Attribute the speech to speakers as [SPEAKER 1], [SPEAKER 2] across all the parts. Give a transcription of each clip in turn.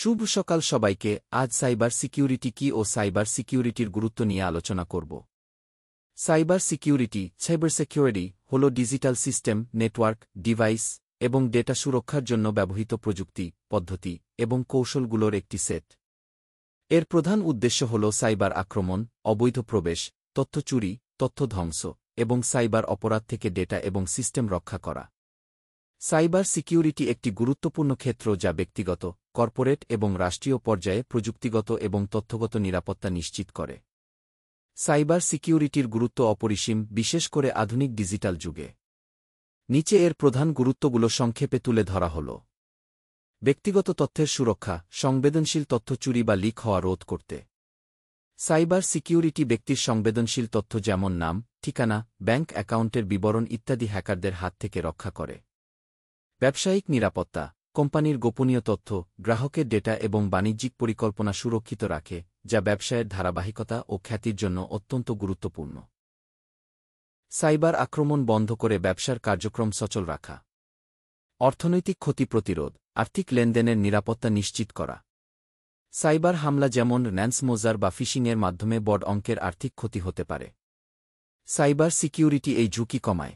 [SPEAKER 1] শুভ সকাল সবাইকে। আজ সাইবার সিকিউরিটি কি ও সাইবার সিকিউরিটির গুরুত্ব নিয়ে আলোচনা করব। সাইবার সিকিউরিটি হল ডিজিটাল সিস্টেম, নেটওয়ার্ক, ডিভাইস এবং ডেটা সুরক্ষার জন্য ব্যবহৃত প্রযুক্তি, পদ্ধতি এবং কৌশলগুলোর একটি সেট। এর প্রধান উদ্দেশ্য হল সাইবার আক্রমণ, অবৈধ প্রবেশ, তথ্য চুরি, তথ্য ধ্বংস এবং সাইবার অপরাধ থেকে ডেটা এবং সিস্টেম রক্ষা করা। সাইবার সিকিউরিটি একটি গুরুত্বপূর্ণ ক্ষেত্র যা ব্যক্তিগত, কর্পোরেট এবং রাষ্ট্রীয় পর্যায়ে প্রযুক্তিগত এবং তথ্যগত নিরাপত্তা নিশ্চিত করে। সাইবার সিকিউরিটির গুরুত্ব অপরিসীম, বিশেষ করে আধুনিক ডিজিটাল যুগে। নিচে এর প্রধান গুরুত্বগুলো সংক্ষেপে তুলে ধরা হল। ব্যক্তিগত তথ্যের সুরক্ষা, সংবেদনশীল তথ্য চুরি বা লিক হওয়া রোধ করতে। সাইবার সিকিউরিটি ব্যক্তির সংবেদনশীল তথ্য যেমন নাম, ঠিকানা, ব্যাংক অ্যাকাউন্টের বিবরণ ইত্যাদি হ্যাকারদের হাত থেকে রক্ষা করে। ব্যবসায়িক নিরাপত্তা, কোম্পানির গোপনীয় তথ্য, গ্রাহকের ডেটা এবং বাণিজ্যিক পরিকল্পনা সুরক্ষিত রাখে, যা ব্যবসায়ের ধারাবাহিকতা ও খ্যাতির জন্য অত্যন্ত গুরুত্বপূর্ণ। সাইবার আক্রমণ বন্ধ করে ব্যবসার কার্যক্রম সচল রাখা। অর্থনৈতিক ক্ষতি প্রতিরোধ, আর্থিক লেনদেনের নিরাপত্তা নিশ্চিত করা। সাইবার হামলা যেমন র্যানসমওয়্যার বা ফিশিংয়ের মাধ্যমে বড় অঙ্কের আর্থিক ক্ষতি হতে পারে। সাইবার সিকিউরিটি এই ঝুঁকি কমায়।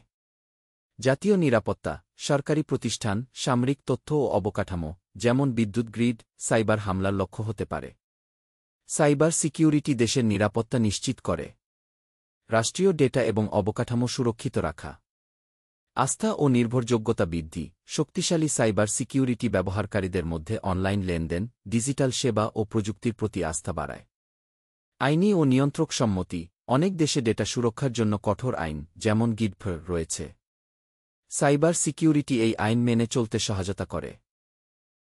[SPEAKER 1] জাতীয় নিরাপত্তা, সরকারি প্রতিষ্ঠান, সামরিক তথ্য ও অবকাঠামো, যেমন বিদ্যুৎ গ্রিড, সাইবার হামলার লক্ষ্য হতে পারে। সাইবার সিকিউরিটি দেশের নিরাপত্তা নিশ্চিত করে। রাষ্ট্রীয় ডেটা এবং অবকাঠামো সুরক্ষিত রাখা। আস্থা ও নির্ভরযোগ্যতা বৃদ্ধি, শক্তিশালী সাইবার সিকিউরিটি ব্যবহারকারীদের মধ্যে অনলাইন লেনদেন, ডিজিটাল সেবা ও প্রযুক্তির প্রতি আস্থা বাড়ায়। আইনি ও নিয়ন্ত্রক সম্মতি, অনেক দেশে ডেটা সুরক্ষার জন্য কঠোর আইন, যেমন গিডফার রয়েছে। সাইবার সিকিউরিটি এই আইন মেনে চলতে সহায়তা করে।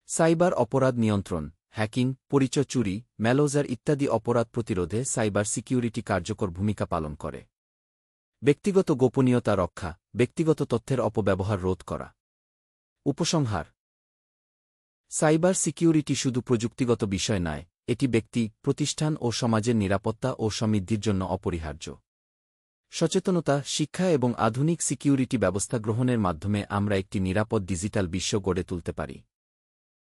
[SPEAKER 1] সাইবার অপরাধ নিয়ন্ত্রণ, হ্যাকিং, পরিচয় চুরি, ম্যালওয়্যার ইত্যাদি অপরাধ প্রতিরোধে সাইবার সিকিউরিটি কার্যকর ভূমিকা পালন করে। ব্যক্তিগত গোপনীয়তা রক্ষা, ব্যক্তিগত তথ্যের অপব্যবহার রোধ করা। উপসংহার: সাইবার সিকিউরিটি শুধু প্রযুক্তিগত বিষয় নয়, এটি ব্যক্তি, প্রতিষ্ঠান ও সমাজের নিরাপত্তা ও সমৃদ্ধির জন্য অপরিহার্য। সচেতনতা, শিক্ষা এবং আধুনিক সিকিউরিটি ব্যবস্থা গ্রহণের মাধ্যমে আমরা একটি নিরাপদ ডিজিটাল বিশ্ব গড়ে তুলতে পারি।